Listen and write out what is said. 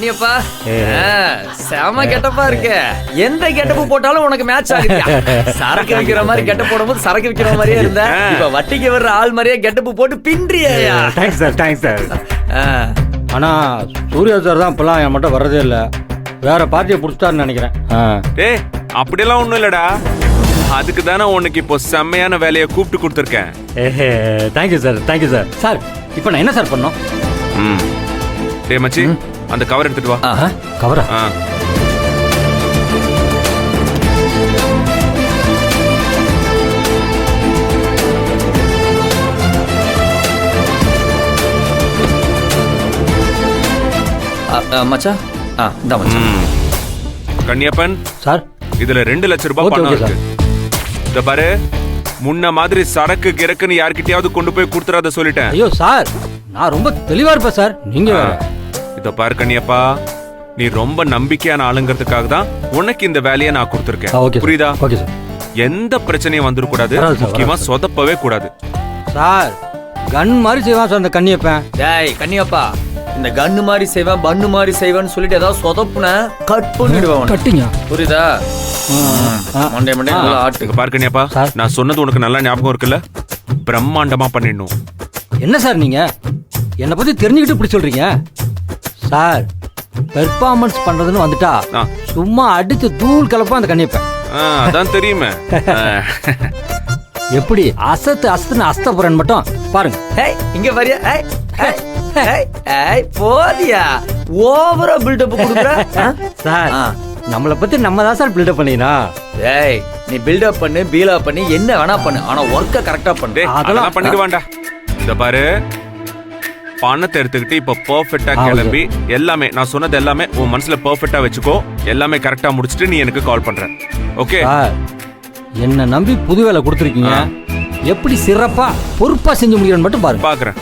கண்ணியப்பா செம கெட்டப்பா இருக்கு. எந்த கெட்டப்பு போட்டாலும் உனக்கு மேட்ச் ஆகுது. சரக்கு விக்கிற மாதிரி கெட்ட போடும்போது சரக்கு விக்கிற மாதிரியே இருந்த, இப்ப வட்டிக்கு வர்ற ஆள் மாதிரியே கெட்டப்பு போட்டு பின்றியா? Thanks sir, thanks sir. ஆனா சூர்யா சார் தான் இப்பெல்லாம் என் மட்டும் வர்றதே இல்ல. வேற பார்ட்டியை புடிச்சிட்டாருன்னு நினைக்கிறேன். டேய் அப்படியெல்லாம் ஒண்ணும் இல்லடா. அதுக்கு தானே உனக்கு இப்போ செம்மையான வேலையை கூப்பிட்டு கொடுத்துருக்கேன். Thank you sir, thank you sir. Sir இப்போ நான் என்ன சார் பண்ணோம்? டேய் மச்சி, அந்த கவர் எடுத்துட்டு வா. கவரா? மச்சா இந்த மச்சான். கண்ணியப்பன் சார், இதுல 2 லட்சம் ரூபாய் Okay, பணம் okay, இருக்கு. இத பாரு, முன்ன மாதிரி சரக்கு கிறக்குன்னு யார்கிட்டயாவது கொண்டு போய் கொடுத்துறாத சொல்லிட்டேன். ஐயோ சார், நான் ரொம்ப தெளிவா இருப்பேன் சார். நீங்க வேற. இத பாரு கண்ணியப்பா, நீ ரொம்ப நம்பிக்கையான ஆளுங்கிறதுக்காக தான் உனக்கு இந்த வேலையை நான் கொடுத்துருக்கேன். ஓகே புரியுதா? Okay sir. எந்த பிரச்சனையும் வந்துடக்கூடாது, வராது சார், முக்கியமா வராது. சொதப்பவே கூடாது. சார் கன் மாதிரி செய்வான் சார் அந்த கண்ணியப்பன். டேய் கண்ணியப்பா, இந்த கன்னு மாதிரி செய்வேன் பன்னு மாதிரி செய்வேன்னு சொல்லிட்டு ஏதாவது சொதப்புன கட் பண்ணிடுவேன். கட்டிங்க. புரியுதா? மண்டே மண்டே நல்லா ஆட்டு. இங்க பாரு கண்ணியப்பா, சார். நான் சொன்னது உனக்கு நல்லா ஞாபகம் இருக்குல்ல? பிரம்மாண்டமா பண்ணிடணும். என்ன சார் நீங்க என்னை பத்தி தெரிஞ்சுக்கிட்டு இப்படி சொல்றீங்க? சார் பெர்ஃபார்மன்ஸ் பண்றதுன்னு வந்துட்டா சும்மா அடிச்சு தூள் கலப்பா அந்த கண்ணியப்பன். அதான் தெரியுமே. எப்படி அசத்து அசத்துன்னு அஸ்தபுரன் மட்டும் பாருங்க. ஏய் இங்க வரியா? ஏய் ஏய் ஏய் ஏய் போதியா ஓவரா பில்டப் குடுக்குற? சார் நம்மளை பத்தி நம்ம தான் சார் பில்டப் பண்ணீனா? ஏய் நீ பில்டப் பண்ணு பீலா பண்ணி என்ன வேணா பண்ணு, ஆனா ஒர்க்க கரெக்டா பண்ணு. டேய் அதெல்லாம் பண்ணிடுவான்டா. இந்த பாரு, பணத்தை எடுத்துக்கிட்டு இப்ப பெர்ஃபெக்ட்டா கிளம்பி எல்லாமே நான் சொன்னது எல்லாமே உன் மனசுல பெர்ஃபெக்ட்டா வச்சுக்கோ. எல்லாமே கரெக்டா முடிச்சிட்டு நீ எனக்கு கால் பண்ற. ஓகே? சார் என்ன நம்பி புது வேலை கொடுத்துருக்கீங்க. எப்படி சிறப்பா பொறுப்பா செஞ்சு முடியும்னு மட்டும் பாருங்க. பாக்குறேன்.